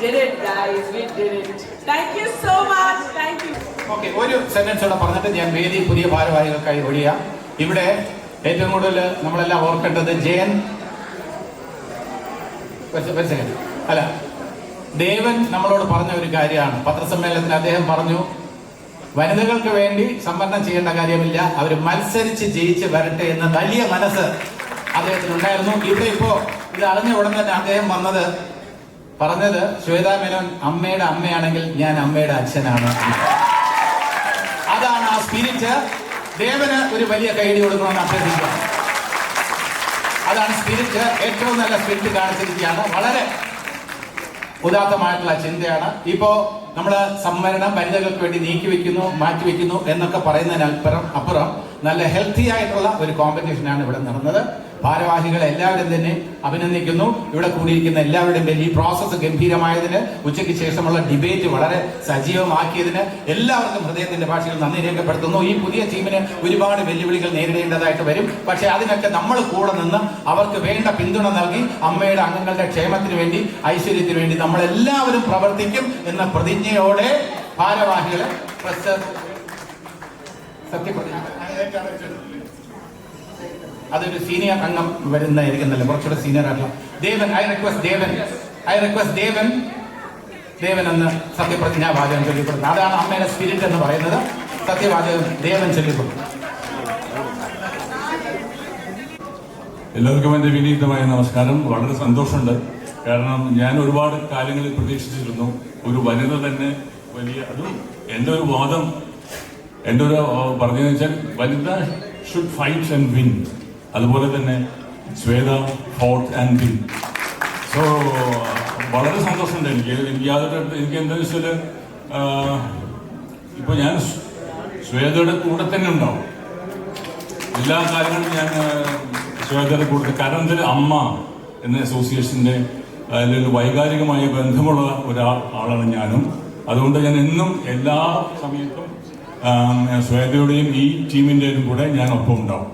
did it, guys. We did it. Thank you so much. Thank you. Okay, ഒരു sentence കൂടെ പറഞ്ഞിട്ട് ഞാൻ വേദി പുതിയ ഭാരവാഹികൾക്കായി ഒഴിയാം. ഇവിടെ ഏറ്റവും കൂടുതൽ നമ്മളെല്ലാം ഓർക്കേണ്ടത് ജയൻ അല്ല, ദേവൻ നമ്മളോട് പറഞ്ഞ ഒരു കാര്യമാണ്. പത്രസമ്മേളനത്തിൽ അദ്ദേഹം പറഞ്ഞു, വനിതകൾക്ക് വേണ്ടി സംവരണം ചെയ്യേണ്ട കാര്യമില്ല, അവർ മത്സരിച്ച് ജയിച്ച് വരട്ടെ എന്ന വലിയ മനസ്സ് അദ്ദേഹത്തിനുണ്ടായിരുന്നു. ഇവിടെ ഇപ്പോ ഇത് അറിഞ്ഞ ഉടൻ തന്നെ അദ്ദേഹം പറഞ്ഞത് ശ്വേതാ മേനോൻ അമ്മയുടെ അമ്മയാണെങ്കിൽ ഞാൻ അമ്മയുടെ അച്ഛനാണ്. അതാണ് ആ സ്പിരിറ്റ്. ദേവന് ഒരു വലിയ കൈയടി കൊടുക്കണമെന്ന് അഭ്യർത്ഥിക്കുക. അതാണ് സ്പിരിറ്റ്. ഏറ്റവും നല്ല സ്പിരിറ്റ് കാണിച്ചിരിക്കുകയാണ്. വളരെ ഉദാത്തമായിട്ടുള്ള ചിന്തയാണ്. ഇപ്പോ നമ്മള് സംവരണം വനിതകൾക്ക് വേണ്ടി നീക്കിവെക്കുന്നു, മാറ്റിവെക്കുന്നു എന്നൊക്കെ പറയുന്നതിന് അപ്പുറം നല്ല ഹെൽത്തി ആയിട്ടുള്ള ഒരു കോമ്പറ്റീഷനാണ് ഇവിടെ നടന്നത്. ഭാരവാഹികളെ എല്ലാവരും തന്നെ അഭിനന്ദിക്കുന്നു. ഇവിടെ കൂടിയിരിക്കുന്ന എല്ലാവരുടെയും പേരിൽ ഈ പ്രോസസ്സ് ഗംഭീരമായതിന്, ഉച്ചയ്ക്ക് ശേഷമുള്ള ഡിബേറ്റ് വളരെ സജീവമാക്കിയതിന് എല്ലാവർക്കും ഹൃദയത്തിന്റെ ഭാഷയിൽ നന്ദി രേഖപ്പെടുത്തുന്നു. ഈ പുതിയ ടീമിന് ഒരുപാട് വെല്ലുവിളികൾ നേരിടേണ്ടതായിട്ട് വരും. പക്ഷെ അതിനൊക്കെ നമ്മൾ കൂടെ നിന്ന് അവർക്ക് വേണ്ട പിന്തുണ നൽകി അമ്മയുടെ അംഗങ്ങളുടെ ക്ഷേമത്തിന് വേണ്ടി, ഐശ്വര്യത്തിന് വേണ്ടി നമ്മളെല്ലാവരും പ്രവർത്തിക്കും എന്ന പ്രതിജ്ഞയോടെ ഭാരവാഹികളെ സത്യപ്രതിജ്ഞ. അതൊരു സീനിയർ അംഗം വരുന്നതായിരിക്കുന്നല്ലോ, കുറച്ചുകൂടെ സീനിയർ ആയിട്ടുള്ള ദേവൻ. ഐ റിക്വസ്റ്റ് ദേവൻ എന്ന് സത്യപ്രതിജ്ഞാവാചകം ചൊല്ലിപ്പെടുന്നു. അതാണ് അമ്മയുടെ സ്പിരിറ്റ് എന്ന് പറയുന്നത്. സത്യവാചകം ദേവൻ ചൊല്ലിപ്പെടുന്നു. എല്ലാവർക്കും എൻ്റെ വിനീതമായ നമസ്കാരം. വളരെ സന്തോഷമുണ്ട്. കാരണം ഞാൻ ഒരുപാട് കാര്യങ്ങളിൽ പ്രതീക്ഷിച്ചിരുന്നു. ഒരു വനിത തന്നെ വലിയ, അതും എൻ്റെ ഒരു വാദം, എൻ്റെ ഒരു പറഞ്ഞതെന്ന് വെച്ചാൽ Vanitha should fight and win. അതുപോലെ തന്നെ Swetha fought and win. So വളരെ സന്തോഷമുണ്ട് എനിക്ക് എന്താണെന്ന് വെച്ചാൽ ഇപ്പൊ ഞാൻ ശ്വേതയുടെ കൂടെ തന്നെ ഉണ്ടാവും. എല്ലാ കാര്യങ്ങളും ഞാൻ ശ്വേതയുടെ കൂടെ, കാരണം എന്തായാലും അമ്മ എന്ന അസോസിയേഷന്റെ അതിലൊരു വൈകാരികമായ ബന്ധമുള്ള ഒരാളാണ് ഞാനും. അതുകൊണ്ട് ഞാൻ എന്നും എല്ലാ സമയത്തും ശ്വേതയുടെയും ഈ ടീമിന്റെയും കൂടെ ഞാൻ ഒപ്പം ഉണ്ടാവും.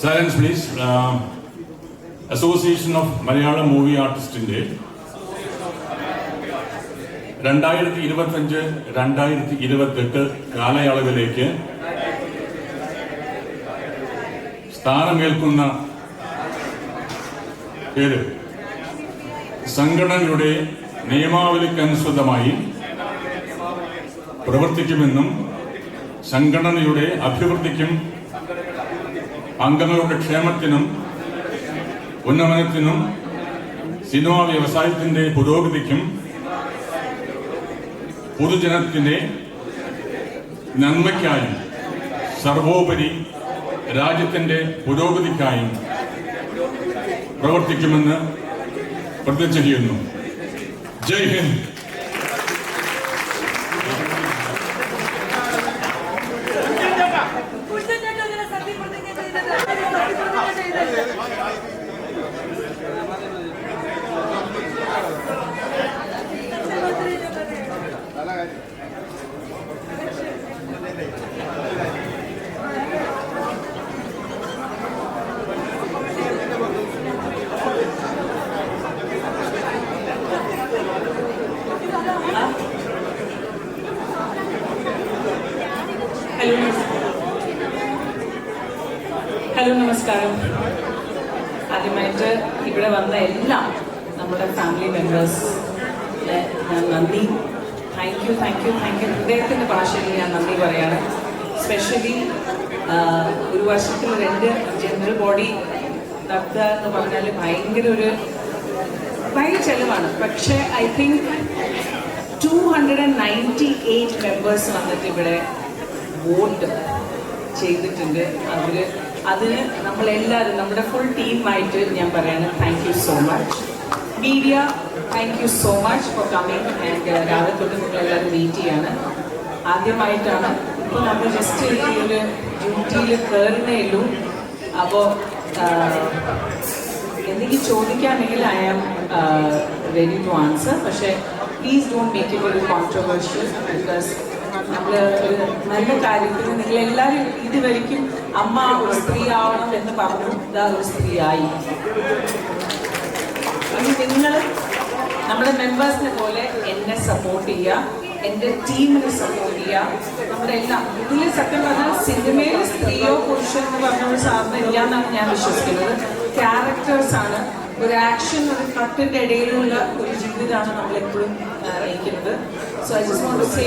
Silence, please. Association of Malayalam movie ആർട്ടിസ്റ്റിന്റെ 2025-2028 കാലയളവിലേക്ക് സ്ഥാനമേൽക്കുന്ന പേര് സംഘടനയുടെ നിയമാവലിക്കനുസൃതമായി പ്രവർത്തിക്കുമെന്നും സംഘടനയുടെ അഭിവൃദ്ധിക്കും അംഗങ്ങളുടെ ക്ഷേമത്തിനും ഉന്നമനത്തിനും സിനിമാ വ്യവസായത്തിന്റെ പുരോഗതിക്കും പൊതുജനത്തിന്റെ നന്മയ്ക്കായും സർവോപരി രാജ്യത്തിന്റെ പുരോഗതിക്കായും പ്രവർത്തിക്കുമെന്ന് പ്രതിജ്ഞ ചെയ്യുന്നു. ജയ് ഹിന്ദ്. ഹലോ, നമസ്കാരം. ആദ്യമായിട്ട് ഇവിടെ വന്ന എല്ലാം നമ്മുടെ ഫാമിലി മെമ്പേഴ്സ് ഞാൻ നന്ദി, താങ്ക് യു. ഹൃദയത്തിൻ്റെ ഭാഷയിൽ ഞാൻ നന്ദി പറയാണ്. സ്പെഷ്യലി ഒരു വർഷത്തിൽ 2 ജനറൽ ബോഡി നടത്തുക എന്ന് പറഞ്ഞാൽ ഭയങ്കര ചെലവാണ്. പക്ഷേ ഐ തിങ്ക് 298 മെമ്പേഴ്സ് വന്നിട്ട് ഇവിടെ വോട്ട് ചെയ്തിട്ടുണ്ട്. അതിന് നമ്മളെല്ലാവരും, നമ്മുടെ ഫുൾ ടീമായിട്ട് ഞാൻ പറയാണ് thank you so much. Media, thank you so much for coming. And രാവിലെ തൊട്ട് നിങ്ങളെല്ലാവരും വെയിറ്റ് ചെയ്യാണ്. ആദ്യമായിട്ടാണ് ഇപ്പോൾ നമ്മൾ ജസ്റ്റ് ഈ ഒരു ഡ്യൂട്ടിയിൽ കയറുന്നേ ഉള്ളൂ. അപ്പോൾ എന്തെങ്കിലും ചോദിക്കുകയാണെങ്കിൽ I am ready to answer. പക്ഷേ പ്ലീസ് ഡോണ്ട് മേക്ക് ഇറ്റ് ഒരു കോൺട്രവേഴ്ഷ്യൽ. ബിക്കോസ് നമ്മൾ ഒരു നല്ല കാര്യത്തിന് നിങ്ങളെല്ലാവരും ഇതുവരെയ്ക്കും അമ്മ ഒരു സ്ത്രീ ആവണം എന്ന് പറഞ്ഞു, ഇതാ ഒരു സ്ത്രീയായി. ഇനി നിങ്ങൾ നമ്മുടെ മെമ്പേഴ്സിനെ പോലെ എന്നെ സപ്പോർട്ട് ചെയ്യുക, എൻ്റെ ടീമിനെ സപ്പോർട്ട് ചെയ്യുക. നമ്മുടെ എല്ലാം ഇതിൽ സത്യം പറഞ്ഞാൽ സിനിമയിൽ സ്ത്രീയോ പുരുഷനോ എന്ന് പറഞ്ഞ ഒരു സാധനം ഇല്ല എന്നാണ് ഞാൻ വിശ്വസിക്കുന്നത്. ക്യാരക്ടേഴ്സാണ്. ഒരു ആക്ഷൻ, ഒരു കട്ടിൻ്റെ ഇടയിലുള്ള ഒരു ജീവിതമാണ് നമ്മൾ എപ്പോഴും നയിക്കുന്നത്. So I just want to say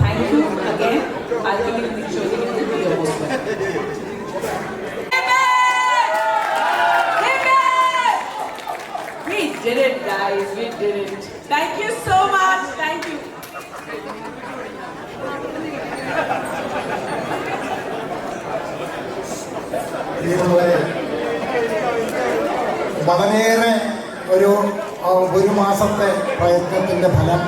thank you again. ആർക്കെങ്കിലും ചോദിക്കുന്നത് We did it, guys. We did it. Thank you so much. Thank you. വളരെയേറെ ഒരു മാസത്തെ പ്രയത്നത്തിൻ്റെ ഫലം